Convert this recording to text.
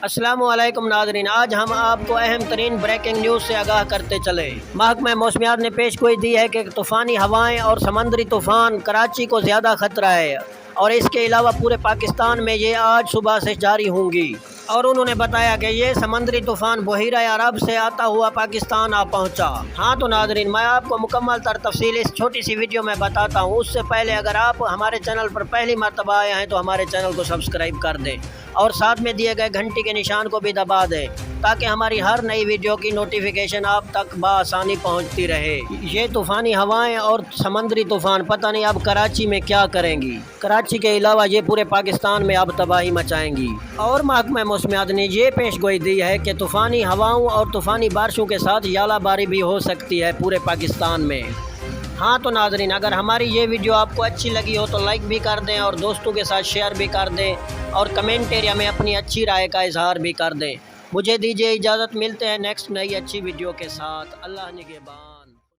السلام علیکم ناظرین، آج ہم آپ کو اہم ترین بریکنگ نیوز سے آگاہ کرتے چلے۔ محکمہ موسمیات نے پیش گوئی دی ہے کہ طوفانی ہوائیں اور سمندری طوفان کراچی کو زیادہ خطرہ ہے اور اس کے علاوہ پورے پاکستان میں یہ آج صبح سے جاری ہوں گی، اور انہوں نے بتایا کہ یہ سمندری طوفان بحیرہ عرب سے آتا ہوا پاکستان آ پہنچا۔ ہاں تو ناظرین، میں آپ کو مکمل تر تفصیل اس چھوٹی سی ویڈیو میں بتاتا ہوں۔ اس سے پہلے اگر آپ ہمارے چینل پر پہلی مرتبہ آئے ہیں تو ہمارے چینل کو سبسکرائب کر دیں اور ساتھ میں دیے گئے گھنٹی کے نشان کو بھی دبا دیں تاکہ ہماری ہر نئی ویڈیو کی نوٹیفیکیشن آپ تک بآسانی پہنچتی رہے۔ یہ طوفانی ہوائیں اور سمندری طوفان پتہ نہیں اب کراچی میں کیا کریں گی۔ کراچی کے علاوہ یہ پورے پاکستان میں اب تباہی مچائیں گی، اور محکمہ موسمیات نے یہ پیش گوئی دی ہے کہ طوفانی ہواؤں اور طوفانی بارشوں کے ساتھ ژالہ باری بھی ہو سکتی ہے پورے پاکستان میں۔ ہاں تو ناظرین، اگر ہماری یہ ویڈیو آپ کو اچھی لگی ہو تو لائک بھی کر دیں اور دوستوں کے ساتھ شیئر بھی کر دیں اور کمنٹ ایریا میں اپنی اچھی رائے کا اظہار بھی کر دیں۔ مجھے دیجیے اجازت، ملتے ہیں نیکسٹ نئی اچھی ویڈیو کے ساتھ۔ اللہ نگہبان۔